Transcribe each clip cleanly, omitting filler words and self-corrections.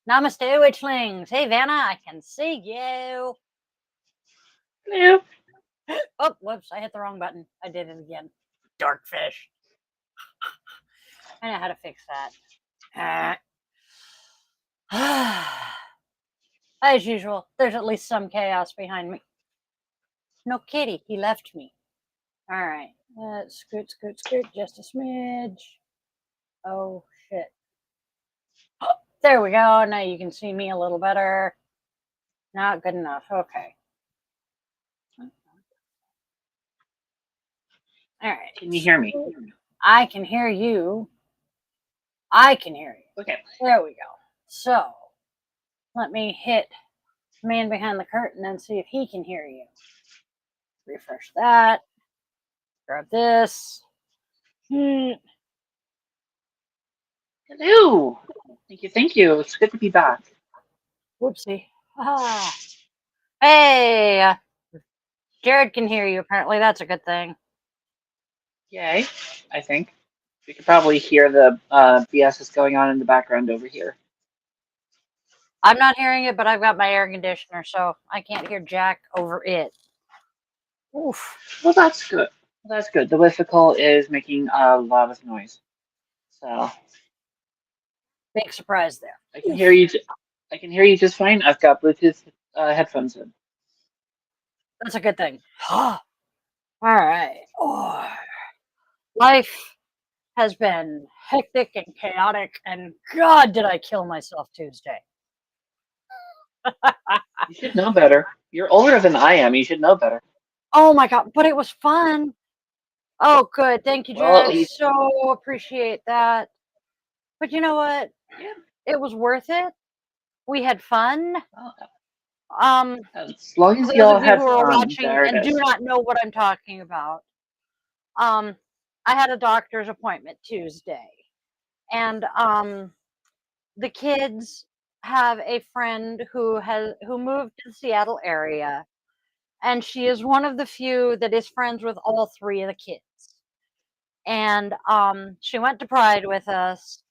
Namaste, witchlings. Hey, Vanna, I can see you. Hello. Oh, whoops, I hit the wrong button. I did it again. Dark fish. I know how to fix that. As usual, there's at least some chaos behind me. No kitty, he left me. All right, let's scoot just a smidge. Oh, shit. There we go. Now you can see me a little better. Not good enough. Okay. All right. Can you hear me? I can hear you. I can hear you. Okay. There we go. So, let me hit man behind the curtain and see if he can hear you. Refresh that. Grab this. Hello. Thank you. It's good to be back. Whoopsie. Ah. Hey, Jared can hear you. Apparently, that's a good thing. Yay, I think. We could probably hear the BS that's going on in the background over here. I'm not hearing it, but I've got my air conditioner, so I can't hear Jack over it. Oof. Well, that's good. That's good. The whistle is making a lot of noise. So Big surprise there. I can hear you. I can hear you just fine. I've got Bluetooth headphones in. That's a good thing. All right. Oh, life has been hectic and chaotic, and God, did I kill myself Tuesday. You should know better. You're older than I am. You should know better. Oh my God, but it was fun. Oh, good. Thank you, Well, at Jared. least, So appreciate that. But you know what? yeah. It was worth it. We had fun. Well, Um, as long for as those y'all of you had who are fun, watching there it and do is. not know what I'm talking about, I had a doctor's appointment Tuesday, and the kids have a friend who moved to the Seattle area, and she is one of the few that is friends with all three of the kids. And she went to Pride with us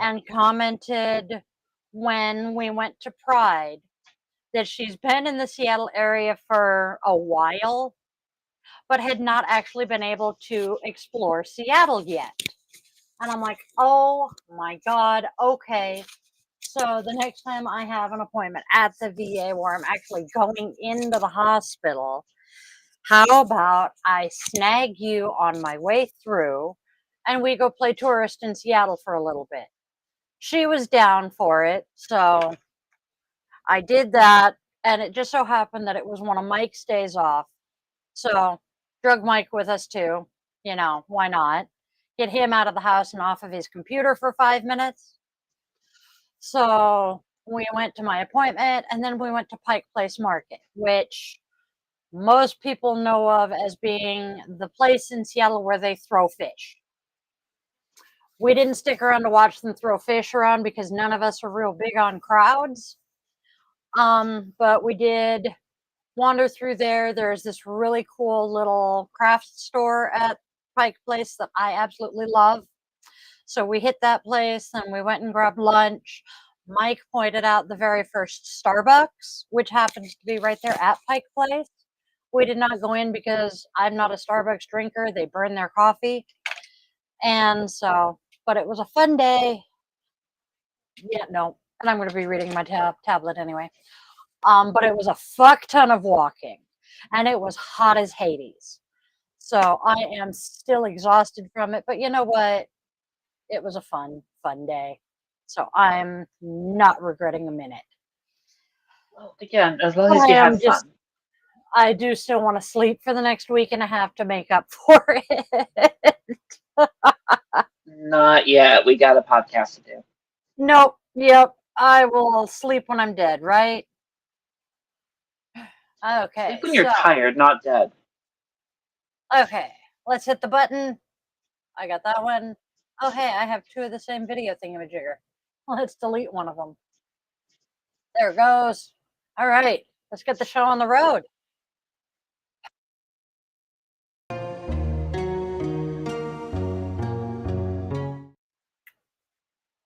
and commented when we went to Pride that she's been in the Seattle area for a while, but had not actually been able to explore Seattle yet. And I'm like, oh my God, okay. So the next time I have an appointment at the VA where I'm actually going into the hospital, how about I snag you on my way through and we go play tourist in Seattle for a little bit? She was down for it. So I did that. And it just so happened that it was one of Mike's days off. So drug Mike with us too. You know, why not? Get him out of the house and off of his computer for 5 minutes. So we went to my appointment and then we went to Pike Place Market, which most people know of as being the place in Seattle where they throw fish. We didn't stick around to watch them throw fish around because none of us are real big on crowds. But we did wander through there. There's this really cool little craft store at Pike Place that I absolutely love. So we hit that place and we went and grabbed lunch. Mike pointed out the very first Starbucks, which happens to be right there at Pike Place. We did not go in because I'm not a Starbucks drinker. They burn their coffee. And so, but it was a fun day. Yeah, no. And I'm going to be reading my tablet anyway. But it was a fuck ton of walking and it was hot as Hades. So I am still exhausted from it. But you know what? It was a fun day. So I'm not regretting a minute. Well, again, as long But as I you had am just, fun. I do still want to sleep for the next week and a half to make up for it. Not yet. We got a podcast to do. Nope. Yep. I will sleep when I'm dead, right? Sleep Okay. when you're So, tired, not dead. okay. Let's hit the button. I got that one. Oh, hey, I have two of the same video thingamajigger. Let's delete one of them. There it goes. All right. Let's get the show on the road.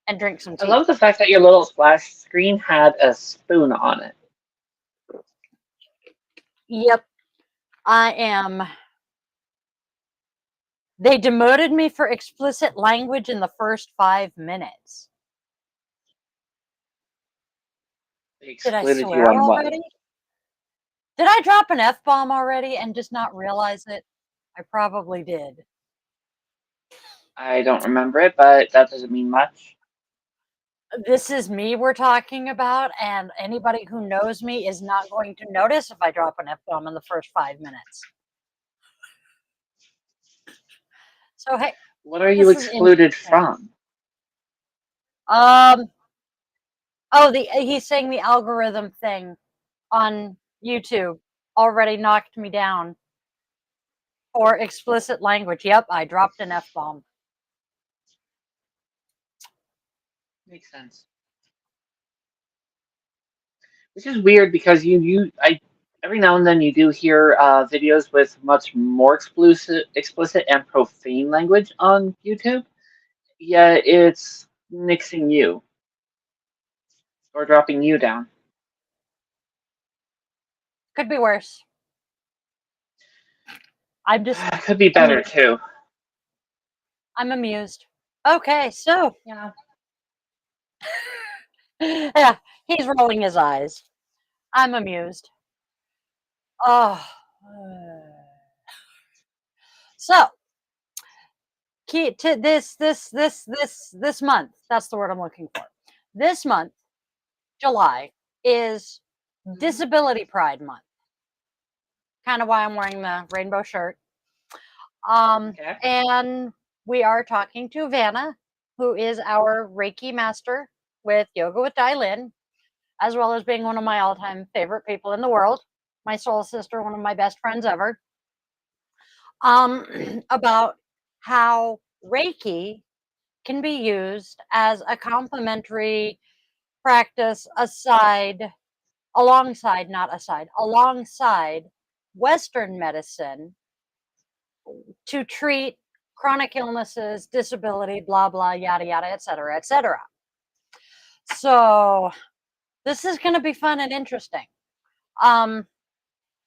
and drink some I tea. love the fact that your little splash screen had a spoon on it. Yep, I am. They demoted me for explicit language in the first 5 minutes. They Did I excluded you swear on what? already? Did I drop an F bomb already and just not realize it? I probably did. I don't remember it, but that doesn't mean much. This is me we're talking about, and anybody who knows me is not going to notice if I drop an F bomb in the first 5 minutes. So, hey, What are you this is excluded interesting. from? Um, oh, he's saying the algorithm thing on YouTube already knocked me down for explicit language. Yep, I dropped an F bomb. Makes sense. Which is weird because I every now and then you do hear videos with much more explicit and profane language on YouTube. Yet it's nixing you or dropping you down. Could be worse. I'm just Could be better amused. too. I'm amused. Okay, so Yeah. yeah, he's rolling his eyes. I'm amused. Oh, so key to this month. That's the word I'm looking for. This month, July, is Mhm. Disability Pride Month. Kind of why I'm wearing the rainbow shirt. Okay. And we are talking to Vanna, who is our Reiki master with Yoga with Lin, as well as being one of my all-time favorite people in the world, my soul sister, one of my best friends ever. About how Reiki can be used as a complementary practice alongside Western medicine to treat chronic illnesses, disability, blah, blah, yada, yada, et cetera, et cetera. So this is going to be fun and interesting. Um,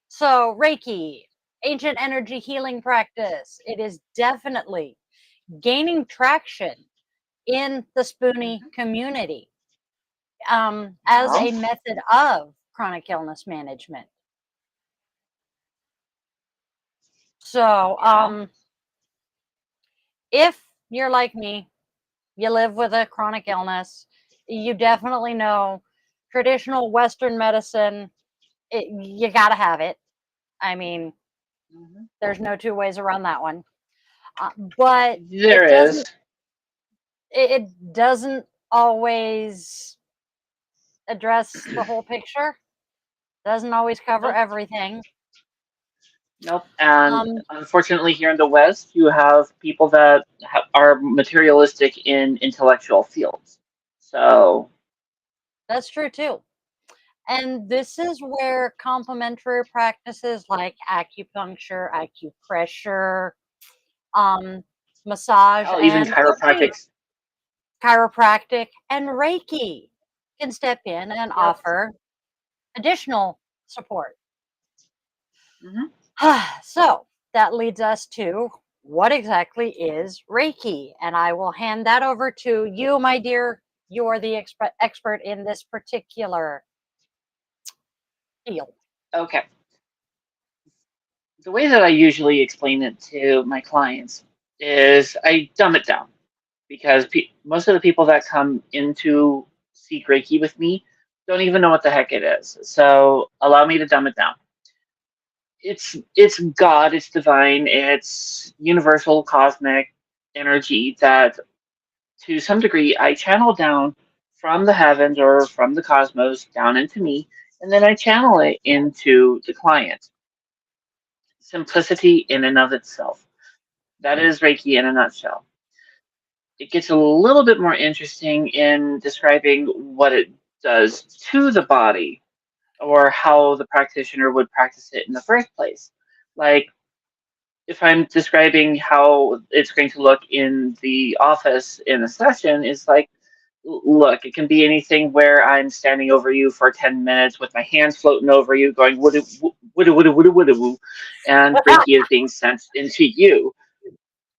so Reiki, ancient energy healing practice, it is definitely gaining traction in the Spoonie Mhm. community as Well, a method of chronic illness management. So, yeah. if you're like me, you live with a chronic illness, you definitely know traditional Western medicine, you got to have it. I mean, Mhm. there's no two ways around that one. But There is. it doesn't always address the whole picture. Doesn't always cover Nope. everything. Nope. And Um, unfortunately, here in the West, you have people that are materialistic in intellectual fields. So, that's true too. And this is where complementary practices like acupuncture, acupressure, um, massage, hell, even and okay, chiropractics. chiropractic and Reiki can step in and Yep. offer additional support. Hmm. So that leads us to what exactly is Reiki? And I will hand that over to you, my dear. You are the expert in this particular field. Okay. The way that I usually explain it to my clients is I dumb it down because most of the people that come into seek Reiki with me don't even know what the heck it is. So allow me to dumb it down. It's God, it's divine, it's universal cosmic energy that to some degree I channel down from the heavens or from the cosmos down into me, and then I channel it into the client. Simplicity in and of itself. That is Reiki in a nutshell. It gets a little bit more interesting in describing what it does to the body or how the practitioner would practice it in the first place. Like, if I'm describing how it's going to look in the office in a session, it's like Look, it can be anything where I'm standing over you for 10 minutes with my hands floating over you, going woody woody woody woody woody woo, and Reiki is being sent into you.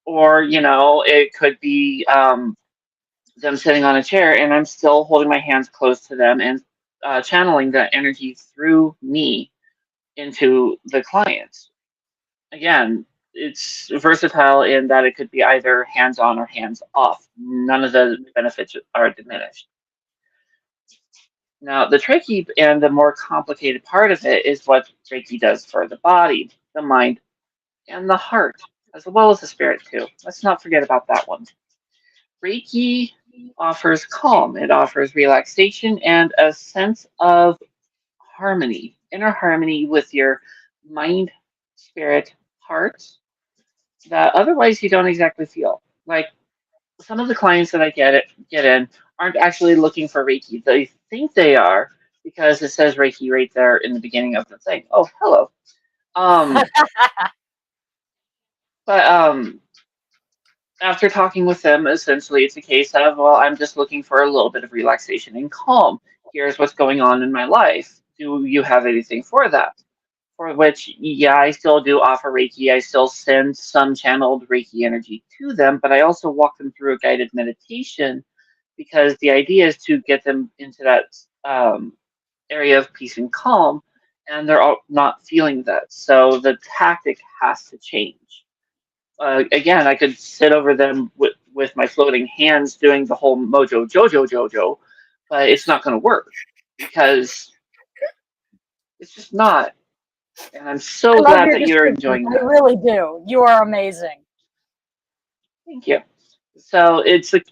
Or, it could be them sitting on a chair and I'm still holding my hands close to them and channeling that energy through me into the client. Again, it's versatile in that it could be either hands on or hands off. None of the benefits are diminished. Now, the tricky and the more complicated part of it is what Reiki does for the body, the mind, and the heart, as well as the spirit, too. Let's not forget about that one. Reiki offers calm, it offers relaxation and a sense of harmony, inner harmony with your mind, spirit, heart, that otherwise you don't exactly feel. Like some of the clients that I get in aren't actually looking for Reiki. They think they are because it says Reiki right there in the beginning of the thing. Oh, hello. Um, but after talking with them, essentially it's a case of, well, I'm just looking for a little bit of relaxation and calm. Here's what's going on in my life. Do you have anything for that? For which, yeah, I still do offer Reiki. I still send some channeled Reiki energy to them, but I also walk them through a guided meditation because the idea is to get them into that area of peace and calm, and they're all not feeling that. So the tactic has to change. Again, I could sit over them with my floating hands doing the whole mojo jojo jojo, but it's not going to work because it's just not. And I'm I so love glad your that you're descriptions. enjoying I that. really do. You are amazing. Thank you. So it's like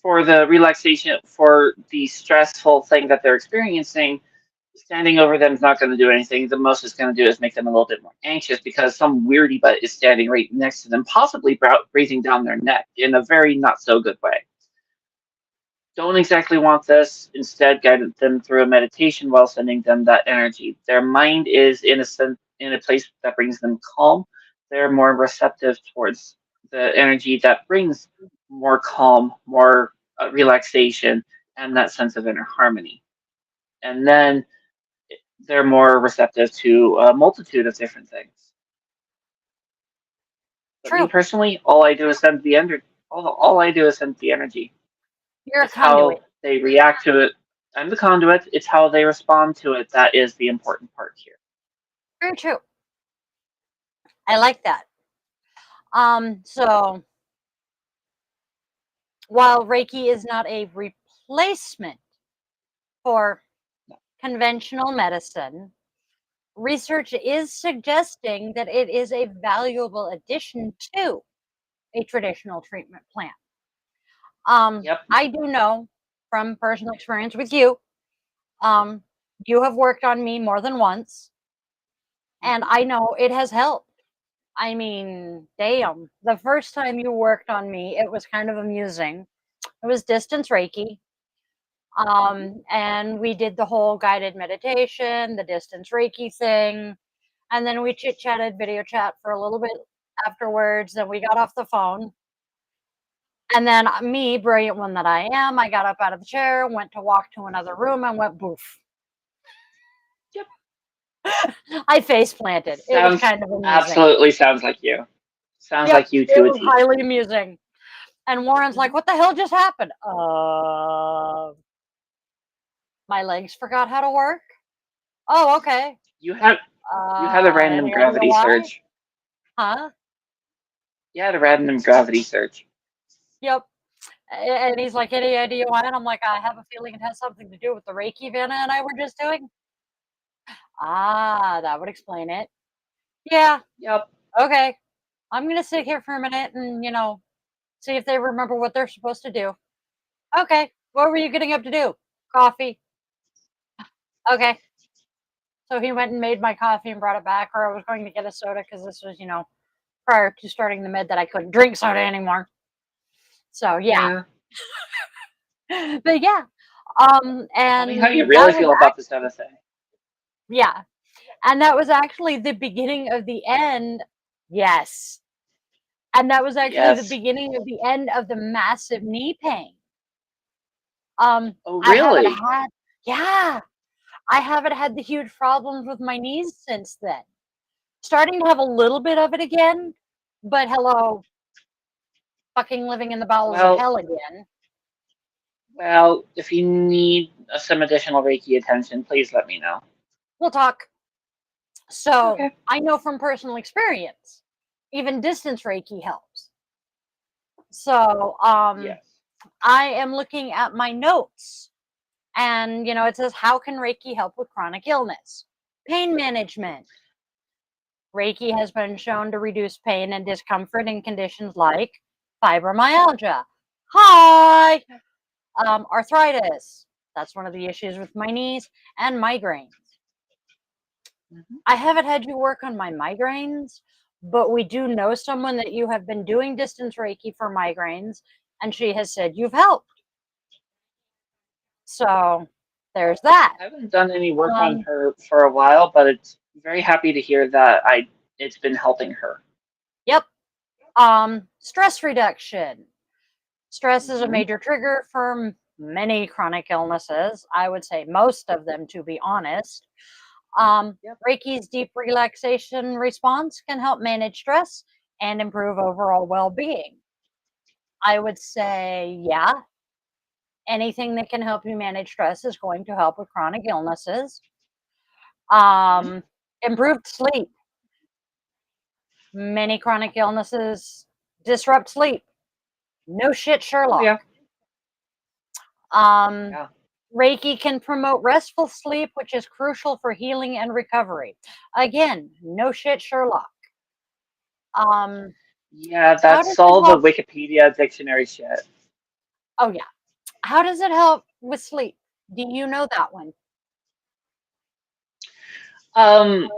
for the relaxation, for the stressful thing that they're experiencing, standing over them is not going to do anything. The most it's going to do is make them a little bit more anxious because some weirdy butt is standing right next to them, possibly breathing down their neck in a very not so good way. Don't exactly want this. Instead, guide them through a meditation while sending them that energy. Their mind is in a place that brings them calm. They're more receptive towards the energy that brings more calm, more relaxation, and that sense of inner harmony. And then they're more receptive to a multitude of different things. But me True. personally, all I do is send the energy. All I do is send the energy. You're a It's how conduit. they react to it. I'm the conduit. It's how they respond to it that is the important part here. Very true. I like that. So while Reiki is not a replacement for conventional medicine, research is suggesting that it is a valuable addition to a traditional treatment plan. Yep. I do know from personal experience with you, um, you have worked on me more than once, and Mhm. I know it has helped. I mean, damn, the first time you worked on me, it was kind of amusing. It was distance Reiki. Mhm. And we did the whole guided meditation, the distance Reiki thing, and then we chit chatted, video chat for a little bit afterwards. Then we got off the phone. And then me, brilliant one that I am, I got up out of the chair, went to walk to another room, and went boof. Yep. I face planted. It was Sounds kind of amusing. absolutely sounds like you. Sounds Yep, like you it to a was T. highly amusing. And Warren's like, Mhm. "What the hell just happened?" My legs forgot how to work. Oh, okay. You had you had a random Any idea gravity why? surge. Huh? You had a random gravity surge. Yep. And he's like, "Any idea why?" And I'm like, "I have a feeling it has something to do with the Reiki Vanna and I were just doing." That would explain it. Yeah. Yep. Okay. I'm gonna sit here for a minute and see if they remember what they're supposed to do. Okay. What were you getting up to do? Coffee. Okay. So he went and made my coffee and brought it back, or I was going to get a soda because this was, prior to starting the med that I couldn't drink soda anymore. So yeah. Yeah. But yeah. Tell me how you And that really was feel about this other thing. yeah. And that was actually the beginning of the end. Yes. And that was actually the Yes. beginning of the end of the massive knee pain. Oh, I haven't really? had, yeah, I haven't had the huge problems with my knees since then. Starting to have a little bit of it again, but hello, fucking living in the bowels of Well, hell again. well, if you need some additional Reiki attention, please let me know. We'll talk. So Okay. I know from personal experience, even distance Reiki helps. So Yes. I am looking at my notes, and it says, how can Reiki help with chronic illness? Pain management. Reiki has been shown to reduce pain and discomfort in conditions like fibromyalgia. Hi! Arthritis. That's one of the issues with my knees, and migraines. Hmm. I haven't had you work on my migraines, but we do know someone that you have been doing distance Reiki for migraines, and she has said you've helped. So there's that. I haven't done any work on Um, her for a while, but it's very happy to hear that I it's been helping her. yep. Stress reduction. Stress is a Hmm. major trigger for many chronic illnesses. I would say most of them, to be honest. Um, Yep. Reiki's deep relaxation response can help manage stress and improve overall well being. I would say, yeah, anything that can help you manage stress is going to help with chronic illnesses. Hmm. Um, Improved sleep. Many chronic illnesses disrupt sleep. No shit, Oh Sherlock. yeah. Um, Yeah. Reiki can promote restful sleep, which is crucial for healing and recovery. Again, no shit, Sherlock. Um, Yeah, how does that's it all the help? Wikipedia dictionary shit. Oh, yeah. How does it help with sleep? Do you know that one? Um,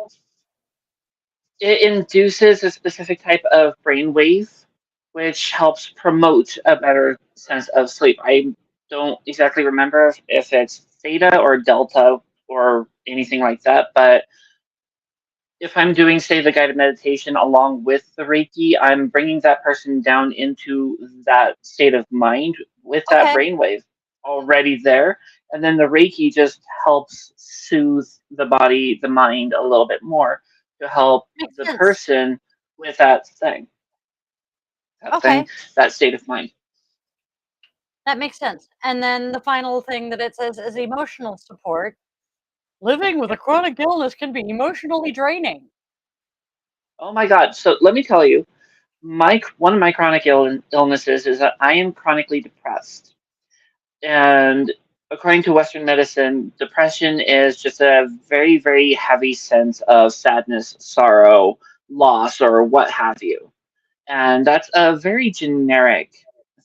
it induces a specific type of brainwave, which helps promote a better sense of sleep. I don't exactly remember if it's theta or delta or anything like that, but if I'm doing, say, the guided meditation along with the Reiki, I'm bringing that person down into that state of mind with that Okay, brainwave already there. And then the Reiki just helps soothe the body, the mind a little bit more to help makes the sense. person with that thing, Okay, that state of mind. that makes sense. And then the final thing that it says is emotional support. Living with a Yep. chronic illness can be emotionally draining. Oh my God. So let me tell you, my one of my chronic illnesses is that I am chronically depressed. And according to Western medicine, depression is just a very, very heavy sense of sadness, sorrow, loss, or what have you. And that's a very generic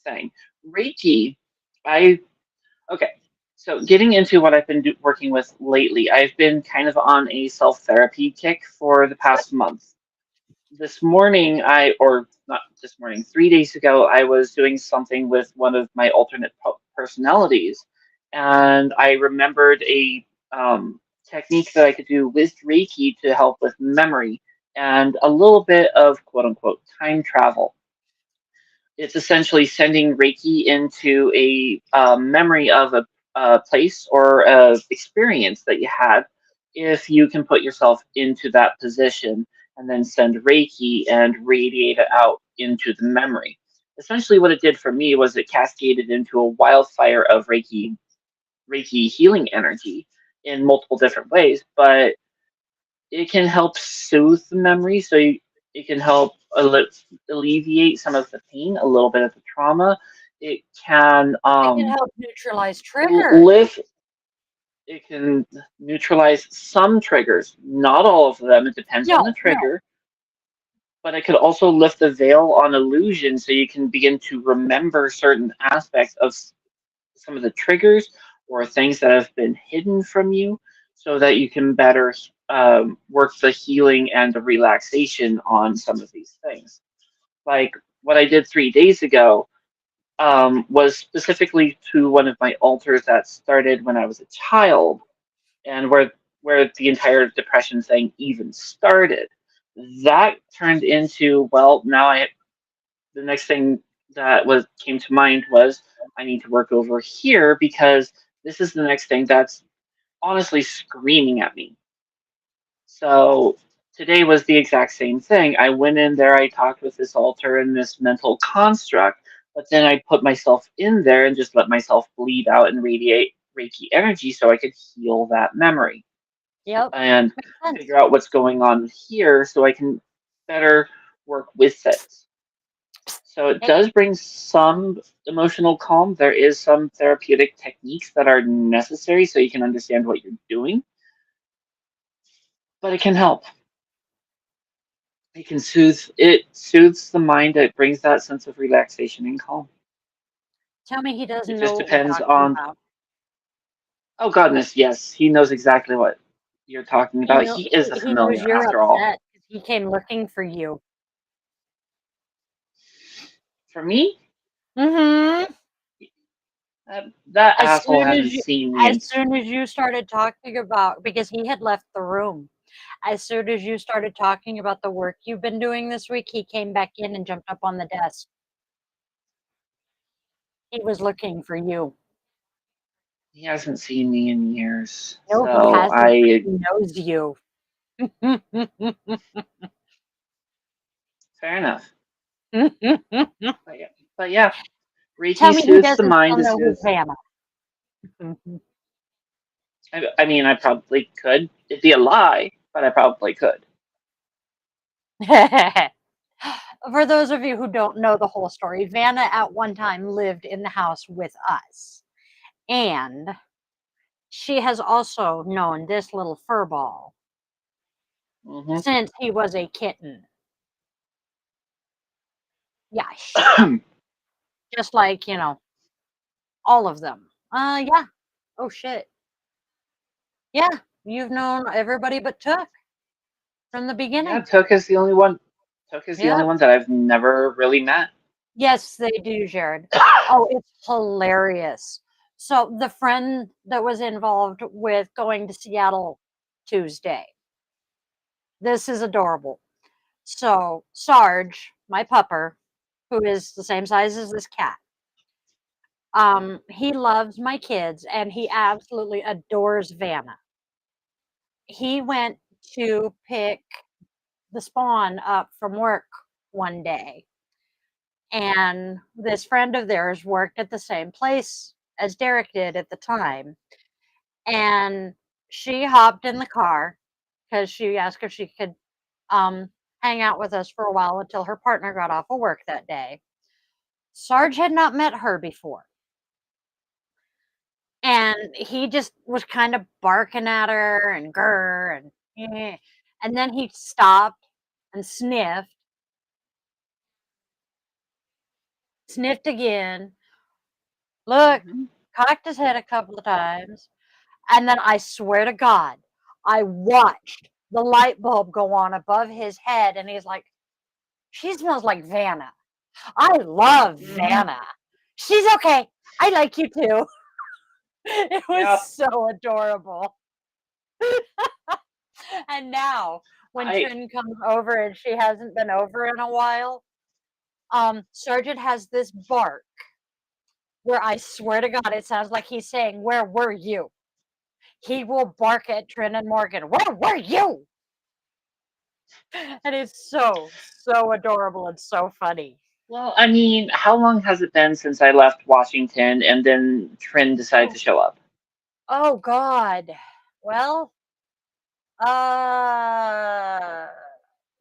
thing. Reiki, I, okay, so getting into what I've been working with lately, I've been kind of on a self therapy kick for the past month. This morning, or not this morning, 3 days ago, I was doing something with one of my alternate personalities, and I remembered a technique that I could do with Reiki to help with memory and a little bit of quote unquote time travel. It's essentially sending Reiki into a memory of a place or a experience that you had. If you can put yourself into that position and then send Reiki and radiate it out into the memory. Essentially, what it did for me was it cascaded into a wildfire of Reiki healing energy in multiple different ways, but it can help soothe the memory, so it can help alleviate some of the pain, a little bit of the trauma. It can It can help neutralize triggers. lift. It can neutralize some triggers, not all of them. It depends on the No, no. trigger, but it could also lift the veil on illusion, so you can begin to remember certain aspects of some of the triggers or things that have been hidden from you so that you can better work the healing and the relaxation on some of these things. Like what I did 3 days ago was specifically to one of my altars that started when I was a child and where the entire depression thing even started. That turned into, well, now I the next thing that was came to mind was I need to work over here because this is the next thing that's honestly screaming at me. So today was the exact same thing. I went in there, I talked with this altar and this mental construct, but then I put myself in there and just let myself bleed out and radiate Reiki energy so I could heal that memory Yep. and Makes sense. figure out what's going on here so I can better work with it. So it Hey, does bring some emotional calm. There is some therapeutic techniques that are necessary so you can understand what you're doing, but it can help. It soothes the mind, it brings that sense of relaxation and calm. tell me he It doesn't know just what we're depends talking on, about. oh goodness, yes, he knows exactly what you're talking He about. know He is a he knows familiar you're after all. upset because he came looking for you. For me, Mm-hmm. that As asshole soon as hasn't you seen me as in, soon as you started talking about, because he had left the room. As soon as you started talking about the work you've been doing this week, he came back in and jumped up on the desk. He was looking for you. he hasn't seen me in years. No, he So hasn't, but I, he knows you. fair enough. Tell But yeah, Reiki me he soothes the doesn't mind. still It know who's soothes. Vanna. I mean, I probably could. It'd be a lie, but I probably could. For those of you who don't know the whole story, Vanna at one time lived in the house with us. And she has also known this little furball since he was a kitten. Yes. Hmm Just like, all of them. Yeah. Oh shit. Yeah. You've known everybody but Took from the Yeah, beginning. Took is the only one. Took is the only Yep. one that I've never really met. Yes, they do, Jared. Oh, it's hilarious. So the friend that was involved with going to Seattle Tuesday, this is adorable. So Sarge, my pupper, who is the same size as this cat, he loves my kids and he absolutely adores Vanna. He went to pick the spawn up from work one day, and this friend of theirs worked at the same place as Derek did at the time. And she hopped in the car because she asked if she could um, hang out with us for a while until her partner got off of work that day. Sarge had not met her before. And he just was kind of barking at her and grr and eh. And then he stopped and sniffed again, looked, Hmm cocked his head a couple of times, and then I swear to God, I watched the light bulb go on above his head, and he's like, "She smells like Vanna. I love hmm Vanna. She's okay. I like you too." It was Yep. so adorable. And now, when I. Trin comes over and she hasn't been over in a while, Sergeant has this bark where I swear to God, it sounds like he's saying, "Where were you?" He will bark at Trin and Morgan, "Where were you?" And it's so, so adorable and so funny. Well, I mean, how long has it been since I left Washington and then Trin decided Oh, to show up? oh God. Well, uh,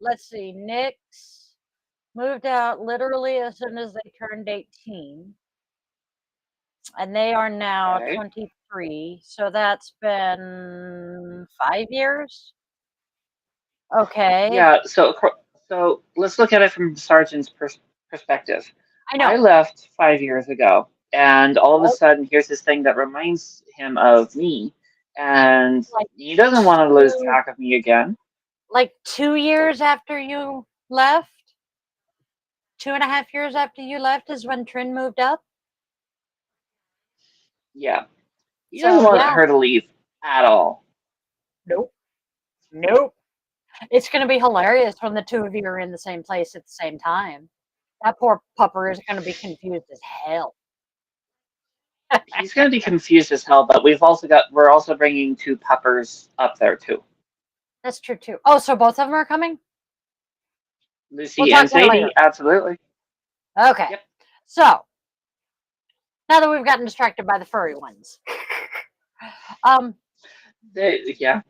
let's see. Nick's moved out literally as soon as they turned 18, and they are now Okay. 23. So that's been 5 years. Okay. Yeah. So let's look at it from Sergeant's perspective. I I know. left 5 years ago, and all of a Yep. sudden, here's this thing that reminds him of me, and Like he doesn't want to lose two, track of me again. like 2 years after you left, 2.5 years after you left is when Trin moved up. Yeah. He doesn't So want yeah, her to leave at all. nope, nope. It's gonna be hilarious when the two of you are in the same place at the same time. That poor pupper is gonna be confused as hell. He's going to be confused as hell, but we're also bringing two peppers up there too. That's true too. Oh, so both of them are coming? We'll Lucy and talk more later. Sadie, absolutely. Okay. Yep. So now that we've gotten distracted by the furry ones, um, Yeah.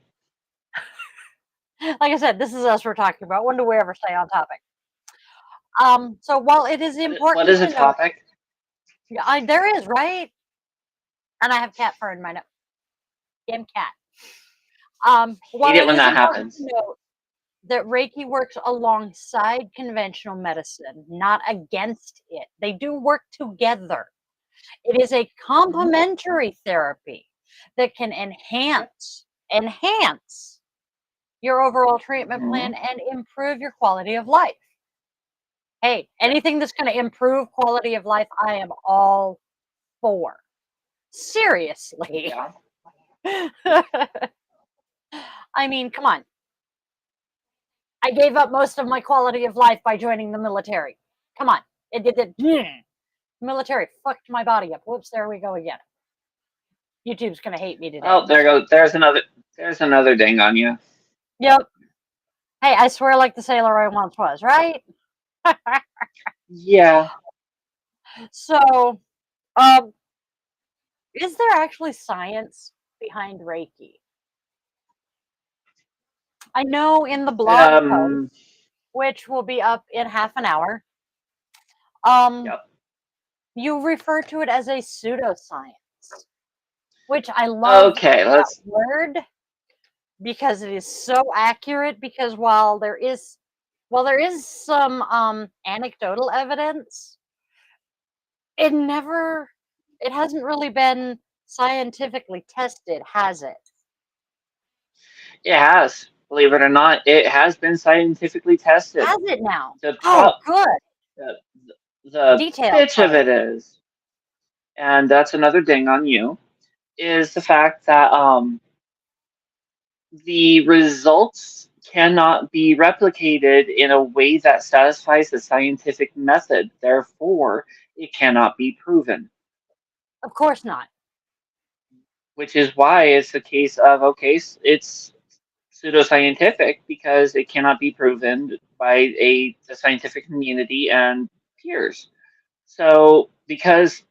like I said, this is us we're talking about. When do we ever stay on topic? So while it is What important is a to know, topic? yeah, there is, right? And I have cat fur in my nose. Damn cat. Hate While it it when is that important to happens. note that Reiki works alongside conventional medicine, not against it. They do work together. It is a Hmm. complementary therapy that can Yep. enhance your overall treatment Hmm. plan and improve your quality of life. Hey, Yep. anything that's going to improve quality of life, I am all for. Seriously. Yeah. I mean, come on. I gave up most of my quality of life by joining the military. Come on. It did it. Military fucked my body up. Whoops, there we go again. YouTube's going to hate me today. Oh, there goes. There's another ding on you. Yep. Hey, I swear like the sailor I once was, right? Yeah. So, is there actually science behind Reiki? I know in the blog post, Um. which will be up in half an hour, um, Yep. you refer to it as a pseudoscience, which I love Okay. that Let's. word because it is so accurate. Because while there is some anecdotal evidence, it never, it hasn't really been scientifically tested, has it? It has. Believe it or not, it has been scientifically tested. Has it now? The Oh, pro. good. The, the Details, bitch of please. it is, and that's another ding on you, is the fact that the results cannot be replicated in a way that satisfies the scientific method. Therefore, it cannot be proven, Of course not. which is why it's a case of okay, it's pseudoscientific because it cannot be proven by the scientific community and peers. So, because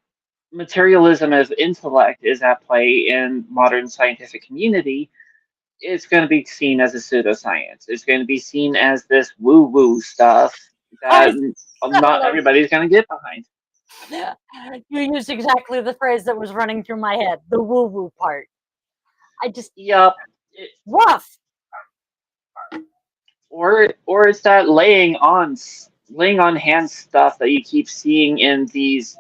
materialism of intellect is at play in modern scientific community, it's going to be seen as a pseudoscience. It's going to be seen as this woo woo stuff I that so not love everybody's going to get behind. it. You used exactly the phrase that was running through my head, the woo woo part. I just, Yup. It, woof. or it's that laying on hands stuff that you keep seeing in these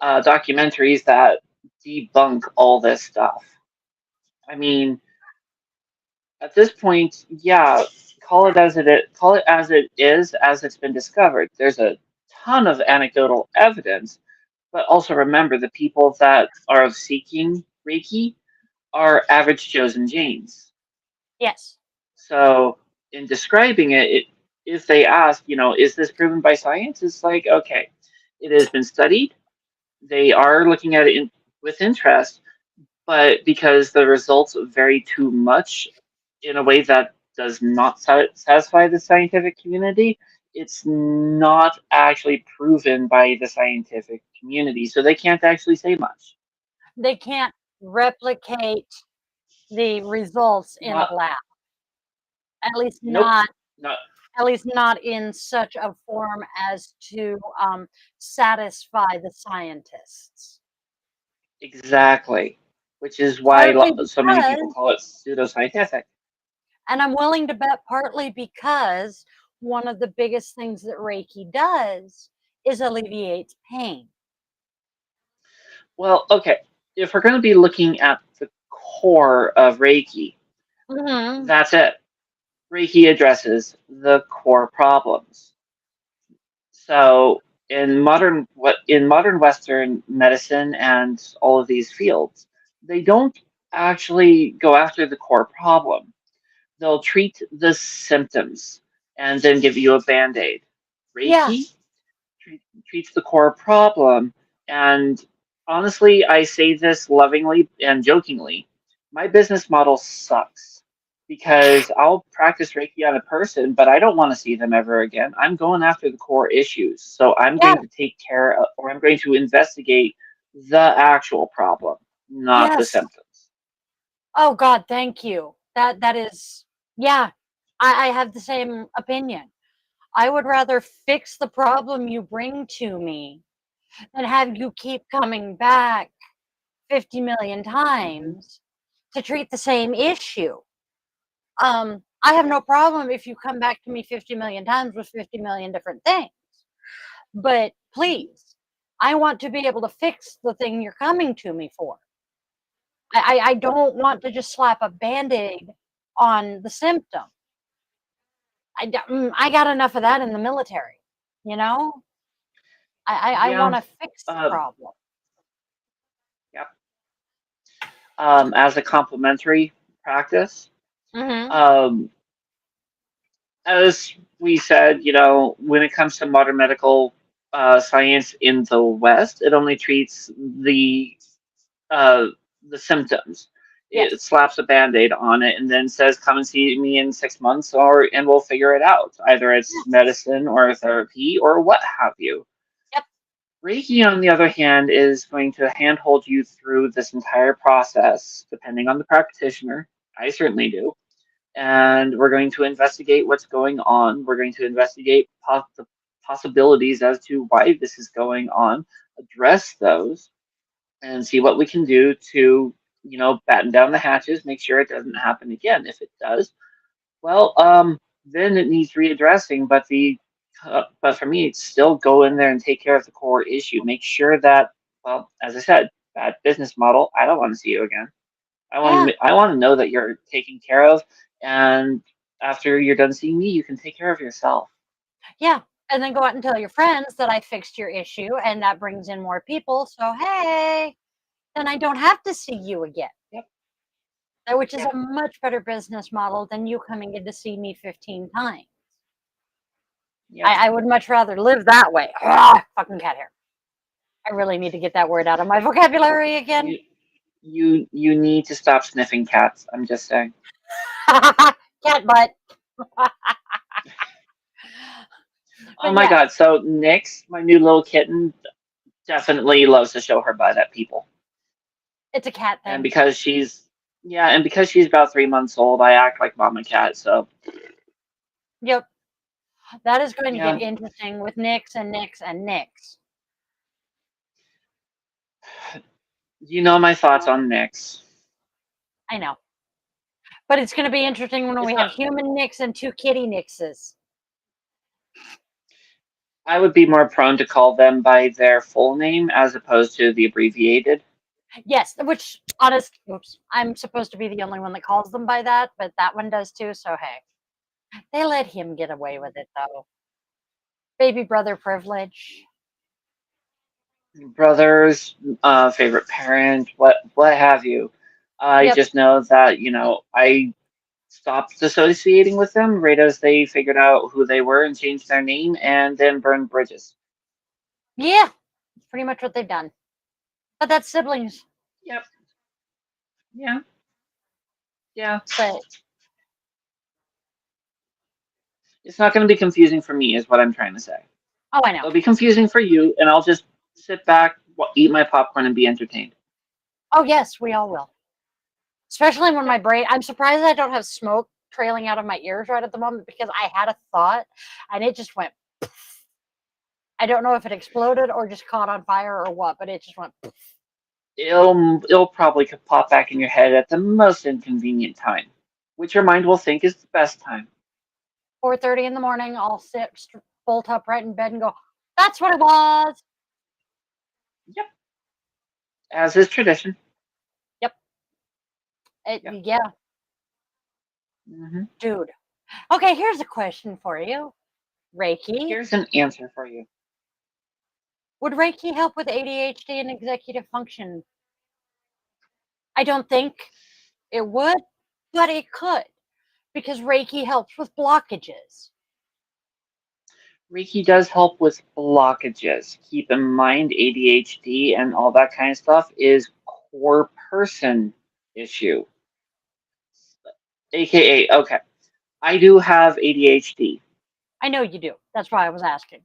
documentaries that debunk all this stuff. I mean, at this point, yeah, call it as it's been discovered. There's a ton of anecdotal evidence, but also remember the people that are seeking Reiki are average Joes and Janes. Yes. So in describing if they ask, is this proven by science? It's like, okay, it has been studied. They are looking at it with interest, but because the results vary too much in a way that does not satisfy the scientific community, it's not actually proven by the scientific community, so they can't actually say much. They can't replicate the results in a Not, lab. At least nope, not not at least not in such a form as to satisfy the scientists. exactly, which is why Partly so many people because, call it pseudoscientific. and I'm willing to bet partly because one of the biggest things that Reiki does is alleviates pain. Well, okay, if we're going to be looking at the core of Reiki, Hmm. that's it. Reiki addresses the core problems. So in modern Western medicine and all of these fields, they don't actually go after the core problem. They'll treat the symptoms and then give you a band-aid. Yeah, Reiki treats the core problem and honestly, I say this lovingly and jokingly. My business model sucks because I'll practice Reiki on a person, but I don't want to see them ever again. I'm going after the core issues. So I'm Yeah, going to take care of, or I'm going to investigate the actual problem, not the yes. symptoms. Oh God, thank you. That is, yeah. I have the same opinion. I would rather fix the problem you bring to me than have you keep coming back 50 million Hmm. times to treat the same issue. I have Yep. no problem if you come back to me 50 million times with 50 million different things. But Hmm. please, I want to be able to fix the thing you're coming to me for. I don't want to just slap a band-aid on the symptom. I got enough of that in the military, you know? I Yeah. want to fix the Uh, problem. yep. As a complementary practice, Hmm. um, as we said, when it comes to modern medical science in the West, it only treats uh, the symptoms. It Yes. slaps a band-aid on it and then says, "Come and see me in 6 months, and we'll figure it out. Either it's Yes. medicine or therapy or what have you." Yep. Reiki, on the other hand, is going to handhold you through this entire process, depending on the practitioner. I certainly do, and we're going to investigate what's going on. We're going to investigate the possibilities as to why this is going on, address those, and see what we can do to, batten down the hatches, make sure it doesn't happen again. If it does, well, then it needs readdressing. But for me, it's still go in there and take care of the core issue. Make sure that, well, as I said, bad business model. I don't want to see you again. Yeah. I want to know that you're taken care of, and after you're done seeing me, you can take care of yourself. Yeah. And then go out and tell your friends that I fixed your issue, and that brings in more people. So, hey, then I don't have to see you again, Yep. which is Yep. a much better business model than you coming in to see me 15 times. Yep. I would much rather live that way. Ah, fucking cat hair. I really need to get that word out of my vocabulary again. You you need to stop sniffing cats. I'm just saying. Cat butt. Oh But my yes, God. So Nyx, my new little kitten, definitely loves to show her butt at people. it's a cat And thing. because she's about 3 months old, I act like mama cat. So Yep. That is going to get yeah, interesting with Nyx and Nyx and Nyx. you know my thoughts on Nyx. I know. But it's going to be interesting when It's we not. have human Nyx and two kitty Nyxes. I would be more prone to call them by their full name as opposed to the abbreviated. Yes, which, honest, oops, I'm supposed to be the only one that calls them by that, but that one does too, so hey. They let him get away with it, though. Baby brother privilege. Brothers, favorite parent, what have you. I Yep. just know that I stopped associating with them right as they figured out who they were and changed their name and then burned bridges. Yeah, it's pretty much what they've done. But that's siblings. Yep. Yeah. Yeah. But, It's not going to be confusing for me, is what I'm trying to say. oh, I know. It'll be confusing for you, and I'll just sit back, eat my popcorn, and be entertained. Oh, yes, we all will. Especially when Yep. my brain, I'm surprised I don't have smoke trailing out of my ears right at the moment because I had a thought and it just went. I don't know if it exploded or just caught on fire or what, but it just went. It'll probably pop back in your head at the most inconvenient time, which your mind will think is the best time. 4:30 in the morning, I'll sit bolt upright in bed and go, "That's what it was." Yep. As is tradition. Yep. Yep. Yeah, Hmm. dude. Okay, here's a question for you. Reiki. Here's an answer for you. Would Reiki help with ADHD and executive function? I don't think it would, but it could because Reiki helps with blockages. Reiki does help with blockages. Keep in mind, ADHD and all that kind of stuff is core person issue, aka okay. I do have ADHD, I know you do. That's why I was asking.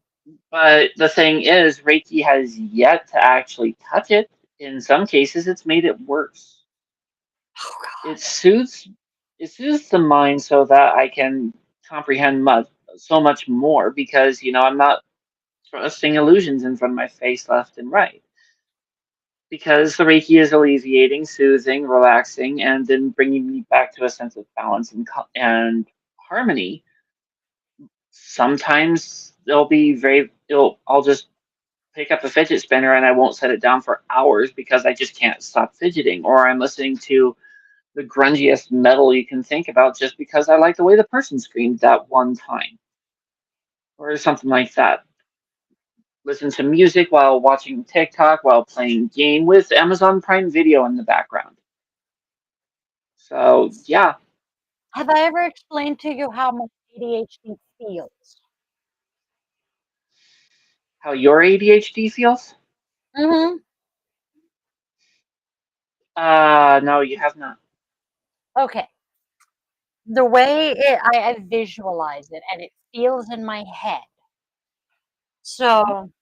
but the thing is, Reiki has yet to actually touch it. In some cases, it's made it worse. Oh It God. soothes it soothes the mind so that I can comprehend so much more because I'm not thrusting illusions in front of my face left and right. Because the Reiki is alleviating, soothing, relaxing, and then bringing me back to a sense of balance and harmony. Sometimes I'll just pick up a fidget spinner and I won't set it down for hours because I just can't stop fidgeting, or I'm listening to the grungiest metal you can think about just because I like the way the person screamed that one time, or something like that. Listen to music while watching TikTok, while playing game with Amazon Prime Video in the background. So yeah, Have I ever explained to you how my ADHD feels? how your ADHD feels? Mm-hmm. No, you have not. Okay. The way I visualize it and it feels in my head. Hmm. So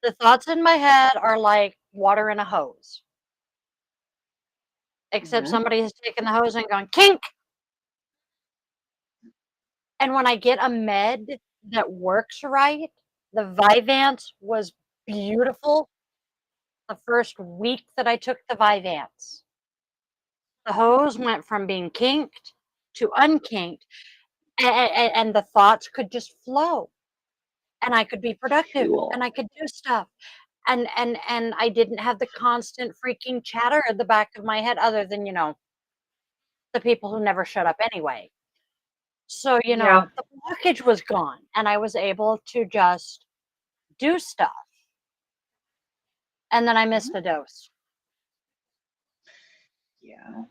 the thoughts in my head are like water in a hose, except Hmm. somebody has taken the hose and gone kink. And when I get a med that works right, the Vyvanse was beautiful the first week that I took the Vyvanse. The hose went from being kinked to unkinked, and the thoughts could just flow, and I could be productive, and Cool. I could do stuff, and I didn't have the constant freaking chatter at the back of my head other than, the people who never shut up anyway. So, Yeah. the blockage was gone, and I was able to just do stuff, and then I Hmm. missed a dose, Yeah.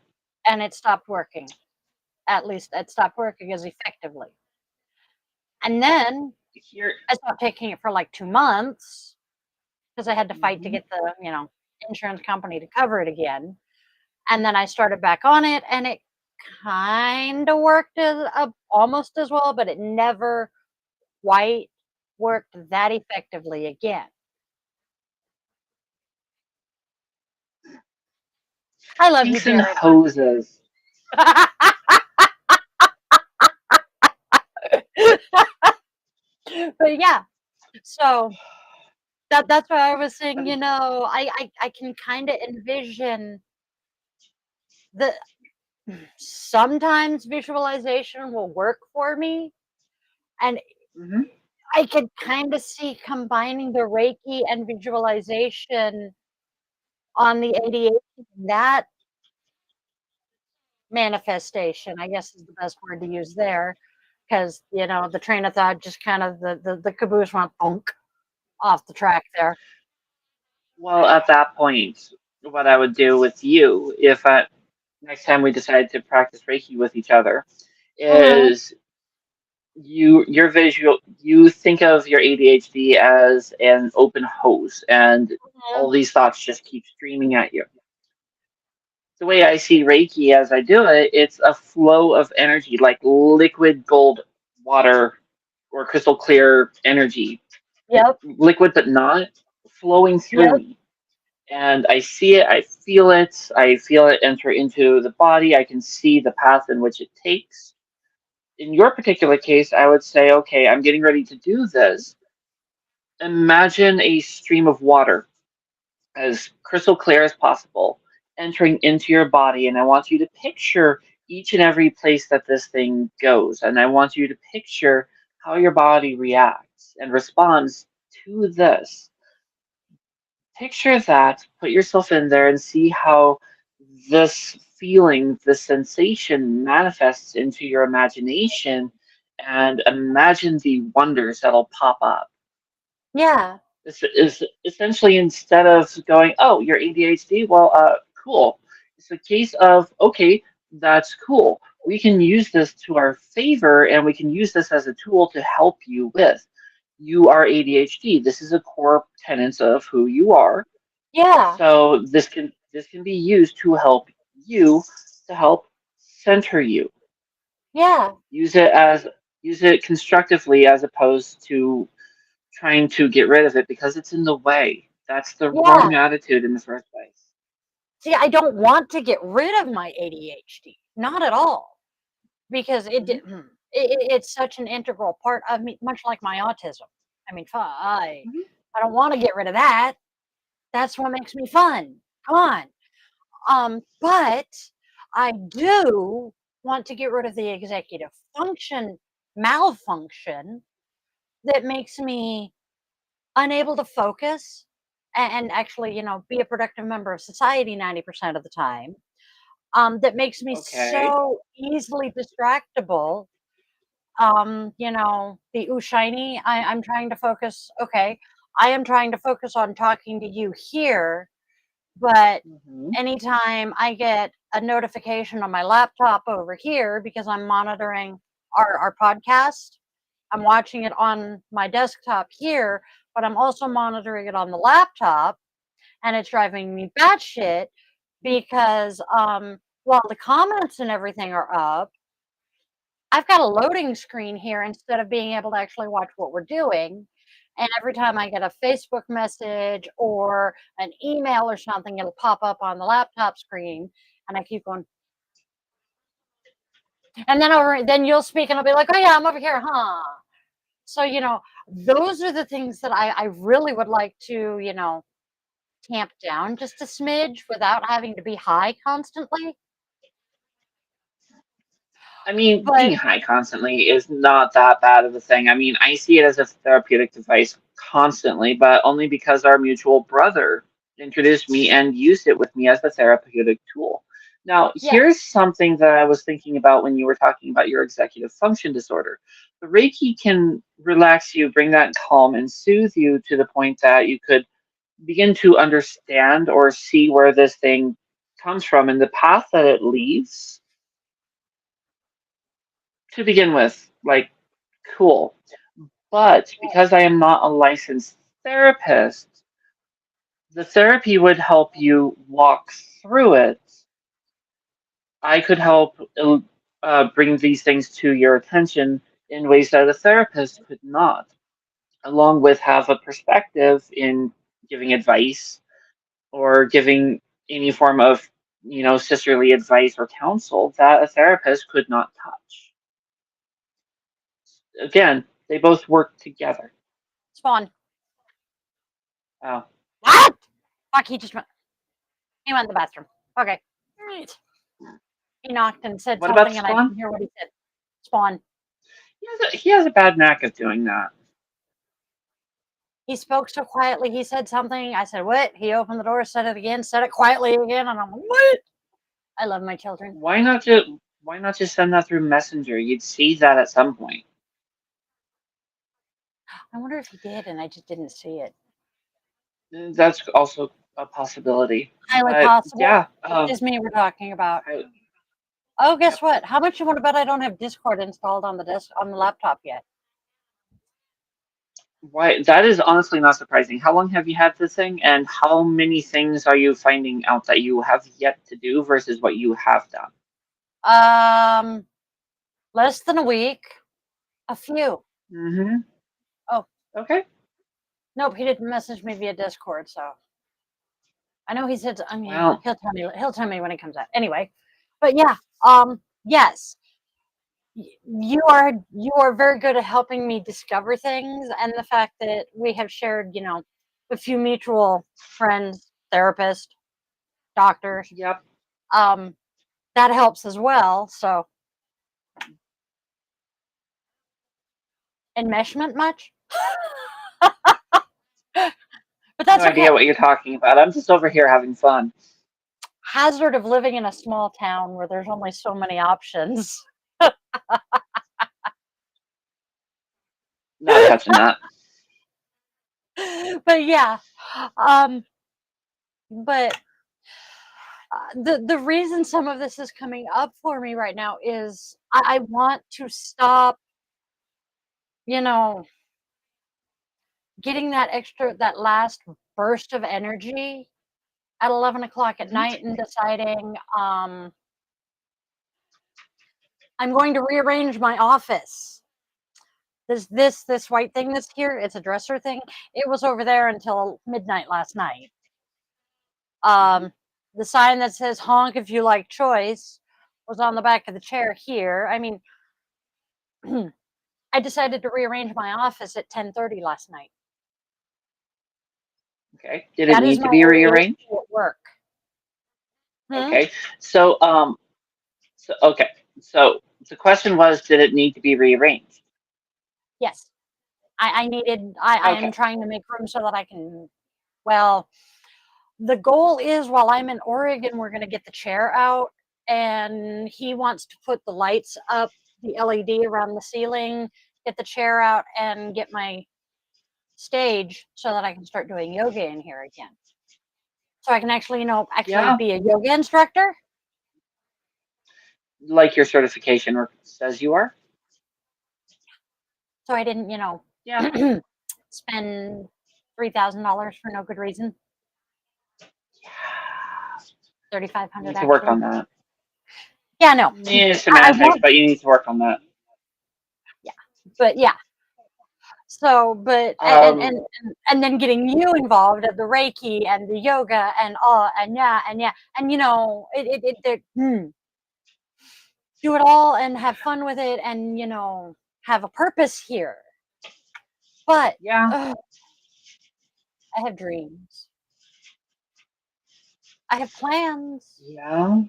and it stopped working. At least it stopped working as effectively. And then Here. I stopped taking it for like 2 months because I had to fight to Hmm. get the, insurance company to cover it again. And then I started back on it and it kind of worked almost as well, but it never quite worked that effectively again. I love you, Kinks and Jared. hoses. But yeah, so that's why I was saying, Um, I can kind of envision the sometimes visualization will work for me, and mhm. I could kind of see combining the Reiki and visualization on the ADHD, that manifestation, I guess is the best word to use there, because the train of thought just kind of the caboose went bonk off the track there. Well, at that point, what I would do with you, if next time we decide to practice Reiki with each other, Mhm, is you think of your ADHD as an open hose, and mhm. all these thoughts just keep streaming at you. The way I see Reiki as I do it, it's a flow of energy, like liquid gold water or crystal clear energy, Yep, liquid but not, flowing through yep, me. And I see it, I feel it enter into the body, I can see the path in which it takes. In your particular case, I would say, okay, I'm getting ready to do this. Imagine a stream of water as crystal clear as possible entering into your body, and I want you to picture each and every place that this thing goes, and I want you to picture how your body reacts and responds to this. Picture that, put yourself in there, and see how this feeling, this sensation manifests into your imagination, and imagine the wonders that'll pop up. yeah, This is essentially, instead of going, oh, you're ADHD, well, cool. It's a case of, okay, that's cool. we can use this to our favor, and we can use this as a tool to help you with. You are ADHD. This is a core tenet of who you are. Yeah, So this can be used to help you, to help center you. yeah, Use it as use it constructively as opposed to trying to get rid of it because it's in the way. That's the yeah. wrong attitude in the first place. See, I don't want to get rid of my ADHD, not at all, because Hmm. it's such an integral part of me, much like my autism. I mean, Hmm. I don't want to get rid of that. That's what makes me fun. Come on. But I do want to get rid of the executive function malfunction that makes me unable to focus and actually, be a productive member of society 90% of the time. That makes me Okay. so easily distractible. The ooh shiny, I'm trying to focus. Okay. I am trying to focus on talking to you here, but Hmm. anytime I get a notification on my laptop over here because I'm monitoring our podcast, I'm watching it on my desktop here, but I'm also monitoring it on the laptop, and it's driving me batshit because while the comments and everything are up, I've got a loading screen here instead of being able to actually watch what we're doing. And every time I get a Facebook message or an email or something, it'll pop up on the laptop screen. And I keep going. And then you'll speak and I'll be like, oh, yeah, I'm over here, huh? So, those are the things that I really would like to, tamp down just a smidge without having to be high constantly. I mean, being But high constantly is not that bad of a thing. I mean, I see it as a therapeutic device constantly, but only because our mutual brother introduced me and used it with me as a therapeutic tool. Now, yeah, here's something that I was thinking about when you were talking about your executive function disorder. The Reiki can relax you, bring that calm, and soothe you to the point that you could begin to understand or see where this thing comes from and the path that it leaves to begin with. Like, cool. But because I am not a licensed therapist, the therapy would help you walk through it. I could help bring these things to your attention in ways that a therapist could not, along with have a perspective in giving advice or giving any form of, sisterly advice or counsel that a therapist could not touch. Again, they both work together. Spawn. Oh, What? Fuck, he went in the bathroom. Okay. Right. He knocked and said what about something, and I Spawn? didn't hear what he said. Spawn. He has a bad knack of doing that. He spoke so quietly. He said something. I said, what? He opened the door, said it again, said it quietly again, and I'm like, what? I love my children. Why not just send that through Messenger? You'd see that at some point. I wonder if he did, and I just didn't see it. That's also a possibility. Highly But possible. yeah, It's just me we're talking about. I, Oh, guess yep. what? How much you want to bet I don't have Discord installed on the laptop yet? Why that is honestly not surprising. How long have you had this thing, and how many things are you finding out that you have yet to do versus what you have done? Um, Less than a week. A few. Mm-hmm. Oh, Okay. nope. He didn't message me via Discord, so I know he said. I mean, Well, he'll tell me. He'll tell me when it comes out. Anyway, but yeah. Yes, you are very good at helping me discover things, and the fact that we have shared, a few mutual friends, therapists, doctors, yep. um, that helps as well. So enmeshment much, but No that's idea okay. what you're talking about. I'm just over here having fun. Hazard of living in a small town where there's only so many options. Not touching that. But yeah, um, but The reason some of this is coming up for me right now is I want to stop, you know, getting that last burst of energy at 11 o'clock at Mhm. night and deciding I'm going to rearrange my office. This white thing that's here, it's a dresser thing. It was over there until midnight last night. Mhm. Um, the sign that says "honk if you like choice" was on the back of the chair here. I mean, I decided to rearrange my office at 10:30 last night. Okay. Did it That is need to my be AAC rearranged? at work. Hmm? Okay. So, okay. So the question was, did it need to be rearranged? Yes, I am Okay. trying to make room so that I can. Well, the goal is while I'm in Oregon, we're going to get the chair out, and he wants to put the lights up, the LED around the ceiling, get the chair out, and get my stage so that I can start doing yoga in here again. So I can actually, actually Yeah. be a yoga instructor. Like your certification says you are. So I didn't, Yeah. spend $3,000 for no good reason. Yeah. 3,500 You need to work actually. on that. Yeah, no, Yeah, I semantics, want. but you need to work on that. Yeah, but yeah. So, but Um, and then getting you involved at the Reiki and the yoga and yeah, and do it all and have fun with it and have a purpose here. But yeah, I have dreams. I have plans. yeah.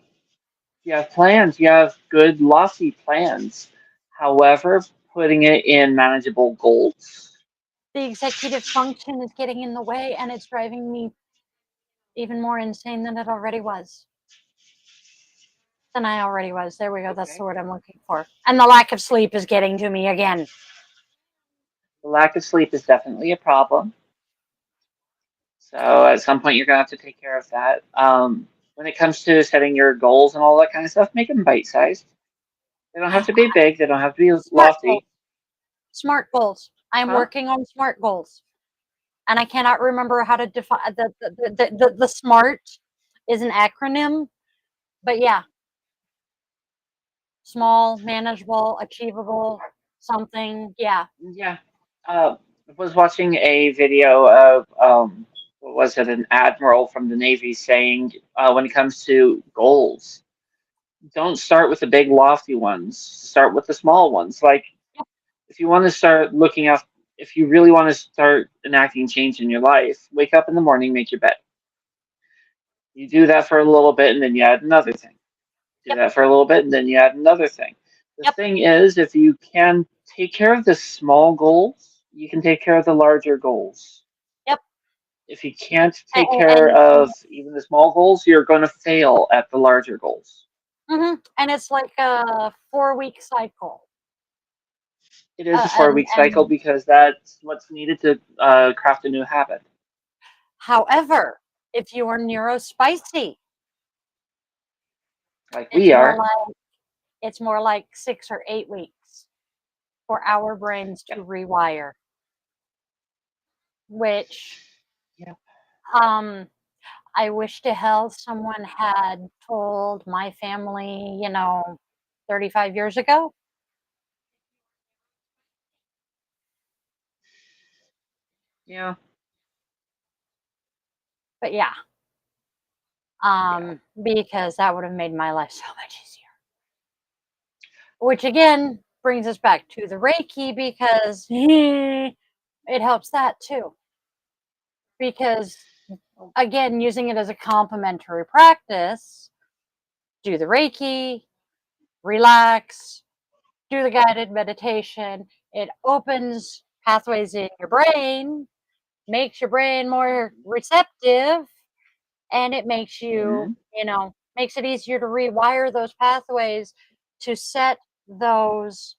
You have plans. You have good, lofty plans. However, putting it in manageable goals. The executive function is getting in the way, and it's driving me even more insane than it already was. Than I already was. There we go. That's the Okay. word I'm looking for. And the lack of sleep is getting to me again. The lack of sleep is definitely a problem. So at some point, you're gonna have to take care of that. When it comes to setting your goals and all that kind of stuff, make them bite-sized. They don't have to be big. They don't have to be Smart goals. lofty. Smart goals. I am Huh? working on smart goals. And I cannot remember how to define the SMART is an acronym, but yeah, small, manageable, achievable, something. Yeah. Yeah. I was watching a video of what was it, an admiral from the Navy saying, when it comes to goals, don't start with the big lofty ones. Start with the small ones. Like if you want to start looking up, if you really want to start enacting change in your life, wake up in the morning, make your bed. You do that for a little bit, and then you add another thing. Do Yep. that for a little bit, and then you add another thing. The Yep. thing is, if you can take care of the small goals, you can take care of the larger goals. Yep. If you can't take And, care and, of even the small goals, you're going to fail at the larger goals. and it's like a 4-week cycle. It is a And 4 week cycle because that's what's needed to craft a new habit. however, if you are neurospicy, Like it's we more are. like it's more like 6 or 8 weeks for our brains Yep. to rewire, which Yep. um I wish to hell someone had told my family, 35 years ago. Yeah. But yeah, Yeah. because that would have made my life so much easier. Which again brings us back to the Reiki because it helps that too. Because again, using it as a complementary practice, do the Reiki, relax, do the guided meditation. It opens pathways in your brain, makes your brain more receptive, and it makes Hmm. makes it easier to rewire those pathways to set those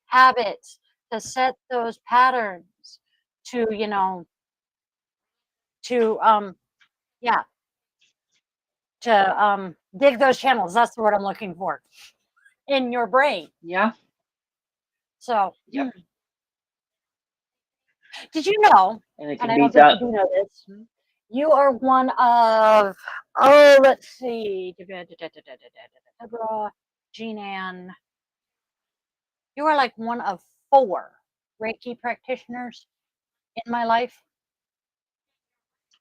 habits, to set those patterns, to, to, yeah, to dig those channels. That's the word I'm looking for in your brain. Yeah. So, Yep. did you know, And it and can I be don't think done. you do know this, you are one of, oh, let's see, Jean Ann, you are like one of 4 Reiki practitioners in my life.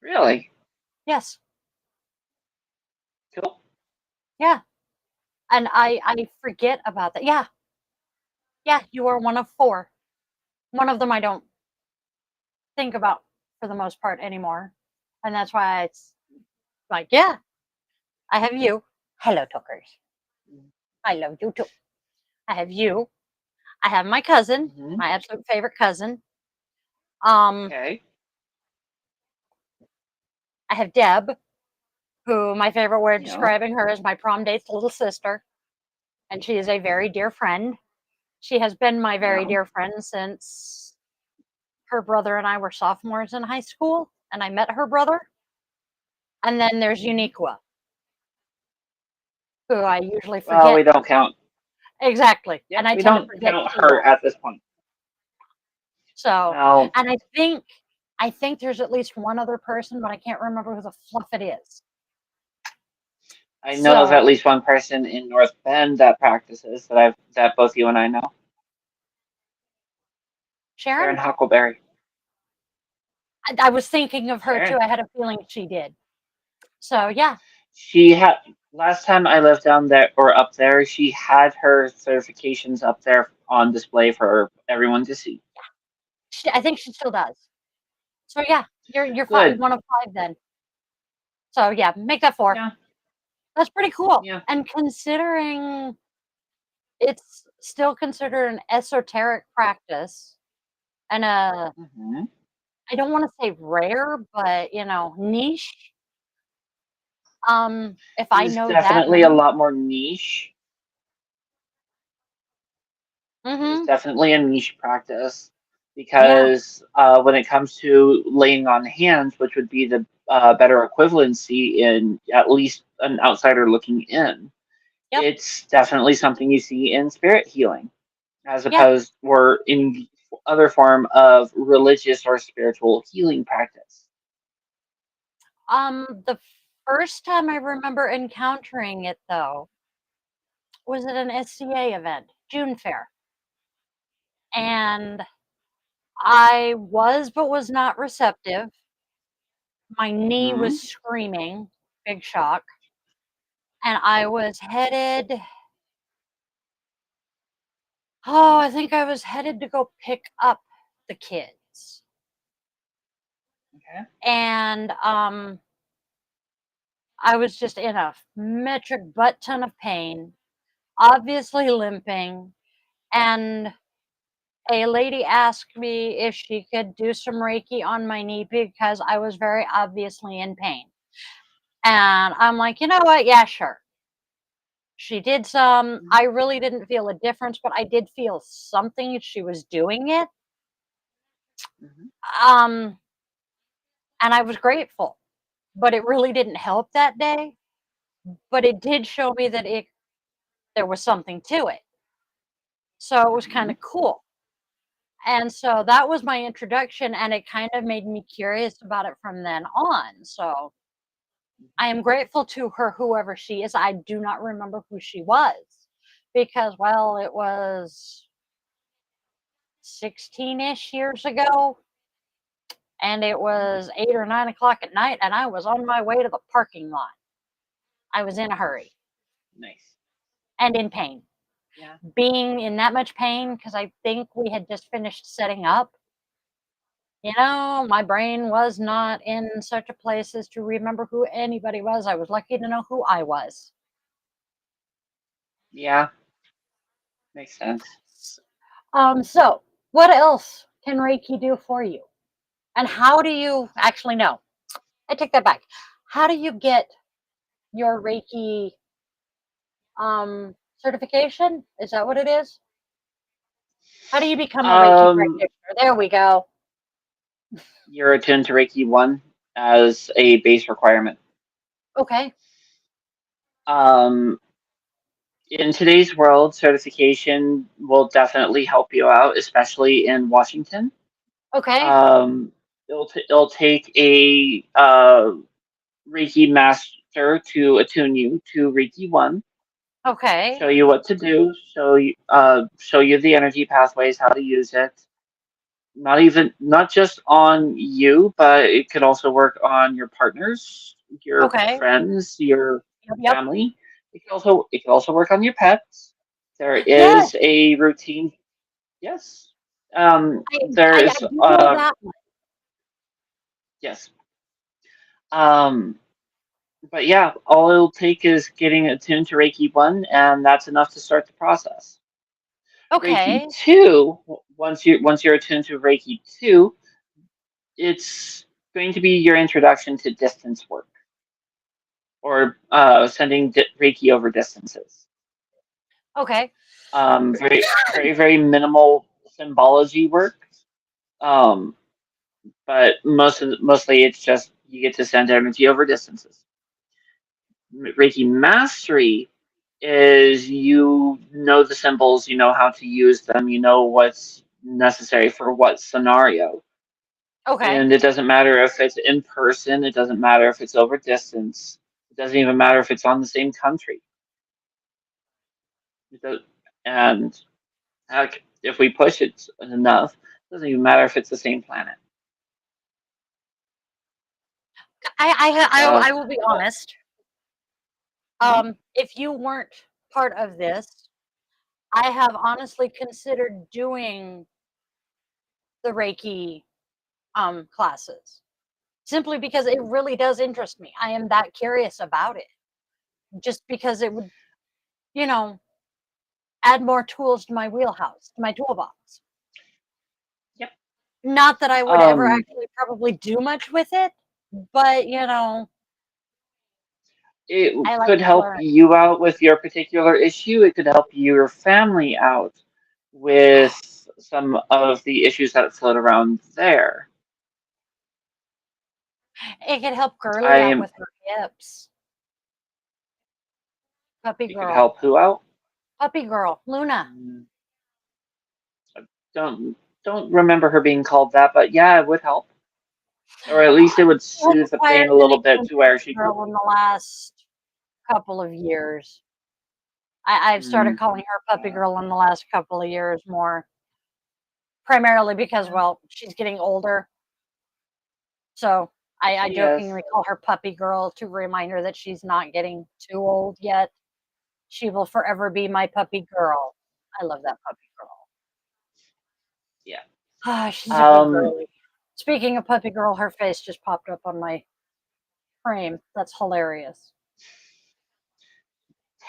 Really Yes. cool. Yeah. And I forget about that. Yeah. Yeah, you are one of 4. One of them I don't think about for the most part anymore. And that's why it's like, yeah, I have you. Hello, Tuckers. I love you too. I have you. I have my cousin, Mm-hmm. my absolute favorite cousin. Um, Okay. I have Deb, who my favorite way of Yeah. describing her is my prom date's little sister, and she is a very dear friend. She has been my very Yeah. dear friend since her brother and I were sophomores in high school, and I met her brother. And then there's Mm-hmm. Uniqua, who I usually Well, forget. we don't count. Exactly. Yep, And I we tend to don't forget count too her often. at this point. So, Well, and I think there's at least one other person, but I can't remember who the fluff it is. I know of at So, least one person in North Bend that practices that both you and I know. Sharon Sharon, Huckleberry. I was thinking of her too. Sharon. I had a feeling she did. So, yeah, She had last time I lived down there or up there, she had her certifications up there on display for everyone to see. I think she still does. So, yeah, you're Good. one of 5 then. So, yeah, make that 4. Yeah. That's pretty cool. Yeah. And considering it's still considered an esoteric practice and Mm-hmm. I don't want to say rare, but niche. If It I is know that definitely a many, lot more niche. It is mm-hmm, definitely a niche practice yeah, because when it comes to laying on hands, which would be the better equivalency in at least an outsider looking in, yep, it's definitely something you see in spirit healing, as yeah. opposed or in other form of religious or spiritual healing practice. The first time I remember encountering it though was at an SCA event, June Fair, and I was but was not receptive. My knee Mm-hmm. was screaming, big shock, and I was headed. Oh, I think I was headed to go pick up the kids, Okay. and I was just in a metric butt ton of pain, obviously limping, and a lady asked me if she could do some Reiki on my knee because I was very obviously in pain. And I'm like, you know what? Yeah, sure. She did some. Mm-hmm. I really didn't feel a difference, but I did feel something. She was doing it. Mm-hmm. Um, and I was grateful, but it really didn't help that day. But it did show me that there was something to it. So it was kind Mm-hmm. of cool. And so that was my introduction, and it kind of made me curious about it from then on. So I am grateful to her, whoever she is. I do not remember who she was because, well, it was 16 ish years ago, and it was 8 or 9 o'clock at night, and I was on my way to the parking lot. I was in a hurry Nice. and in pain. Yeah. Being in that much pain because I think we had just finished setting up. My brain was not in such a place as to remember who anybody was. I was lucky to know who I was. Yeah. Makes sense. So what else can Reiki do for you? And how do you actually know? I take that back. How do you get your Reiki certification? Is that what it is? How do you become a Reiki Um, practitioner? There we go. you're attuned to Reiki 1 as a base requirement. Okay. Um, in today's world, certification will definitely help you out, especially in Washington. Okay. Um, it'll take a Reiki master to attune you to Reiki 1, Okay. show you what to do, show you the energy pathways, how to use it. Not just on you, but it could also work on your partners, your Okay. friends, your Yep. Yep. family. It could also work on your pets. There Yes. is a routine. Yes. I I There's do know that one. yes. Um, but yeah, all it'll take is getting attuned to Reiki 1, and that's enough to start the process. Reiki Okay. 2, once you're attuned to Reiki 2, it's going to be your introduction to distance work, or sending Reiki over distances. Okay. Very, very, very minimal symbology work. Um, but mostly it's just you get to send energy over distances. Reiki mastery is you know the symbols, you know how to use them, you know what's necessary for what scenario. Okay. And it doesn't matter if it's in person, it doesn't matter if it's over distance, it doesn't even matter if it's on the same country. It does, and heck, if we push it enough, it doesn't even matter if it's the same planet. So, I will be oh, honest. mhm. If you weren't part of this, I have honestly considered doing the Reiki classes simply because it really does interest me. I am that curious about it. Just because it would, you know, add more tools to my wheelhouse, to my toolbox. Yep. Not that I would ever Um, actually probably do much with it, but it I like could to help learn. you out with your particular issue. It could help your family out with some of the issues that float around there. It could help Girly I out am. with her hips. Puppy It could girl. help who out? Puppy girl. Luna. Mm, don't remember her being called that, but yeah, it would help, or at least it would She has soothe the pain acquired a the little bit nickname to where Puppy she could. Girl in the last couple of years. I've started Mm, calling her Puppy Girl in the last couple of years more, primarily because, yeah, well, she's getting older. So I she is. jokingly call her Puppy Girl to remind her that she's not getting too old yet. She will forever be my puppy girl. I love that puppy girl. Yeah. Ah, she's a big Um, girlie. Speaking of puppy girl, her face just popped up on my frame. That's hilarious.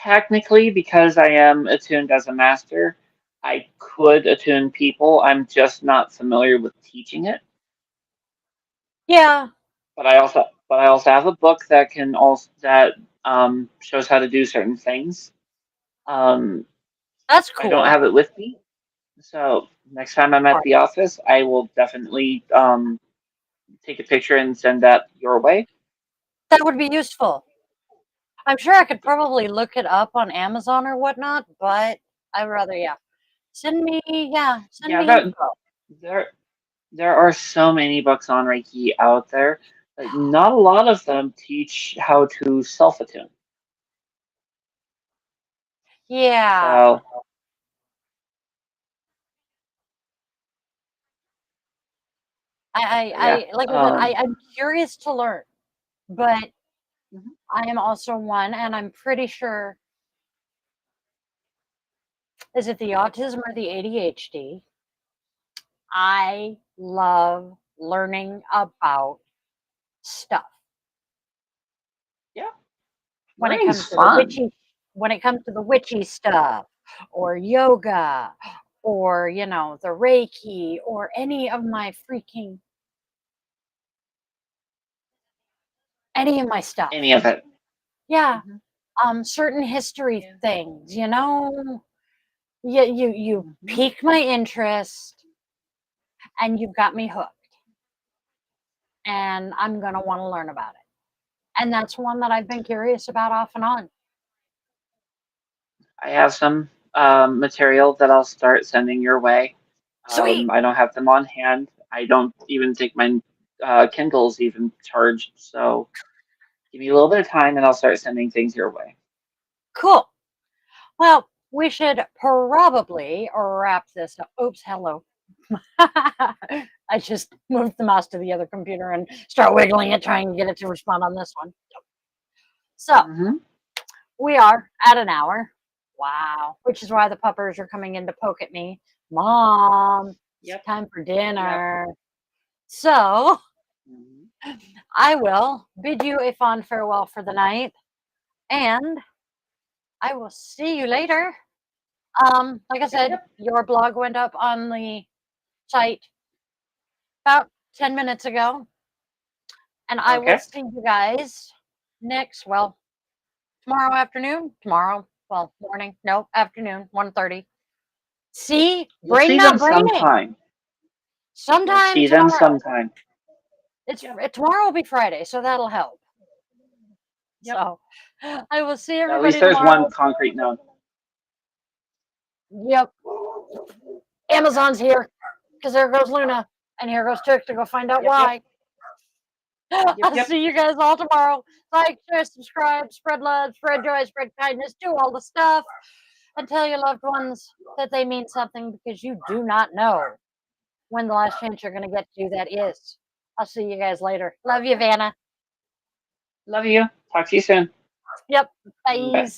technically, because I am attuned as a master, I could attune people. I'm just not familiar with teaching it. Yeah, But I also have a book that can also that shows how to do certain things. Um, that's I don't cool. have it with me, so next time I'm at Right. the office, I will definitely take a picture and send that your way. That would be useful. I'm sure I could Yeah, probably look it up on Amazon or whatnot, but I'd rather, yeah. Send yeah. me info. There there are so many books on Reiki out there, but not a lot of them teach how to self attune. Yeah. So yeah. Like I said, I'm curious to learn, but Mhm. I am also one, and I'm pretty sure, is it the autism or the ADHD? I love learning about stuff Yeah, when it learning's comes to the fun. witchy stuff, or yoga, or the Reiki, or any of my stuff. Any of it. Yeah, Mhm. certain history Yeah. things, you Mhm. pique my interest, and you've got me hooked, and I'm gonna want to learn about it. And that's one that I've been curious about off and on. I have some material that I'll start sending your way. Sweet. I don't have them on hand. I don't even think my Kindle's even charged. So give me a little bit of time and I'll start sending things your way. Cool. Well, we should probably wrap this up. Oops, hello. I just moved the mouse to the other computer and start wiggling it, trying to get it to respond on this one. So Hmm. we are at an hour. Wow. Which is why the puppers are coming in to poke at me. Mom, it's Yep. time for dinner. So Mhm. I will bid you a fond farewell for the night, and I will see you later. Like I said, Yep. your blog went up on the site about 10 minutes ago, and I will Okay. see you guys tomorrow afternoon. Morning, no, afternoon, 1:30. See, You'll brain see not them braining. sometime. You'll Sometime see them tomorrow. sometime. Tomorrow will be Friday, so that'll help. Yep. So I will see At least everybody there's one tomorrow. concrete note. Yep. Amazon's here, because there goes Luna, and here goes Tick to go find out Yep. why. Yep. I'll Yep. see you guys all tomorrow. Like, share, subscribe, spread love, spread joy, spread kindness, do all the stuff, and tell your loved ones that they mean something, because you do not know when the last chance you're going to get to do that is. I'll see you guys later. Love you, Vanna. Love you. Talk to you soon. Yep. Bye. Bye.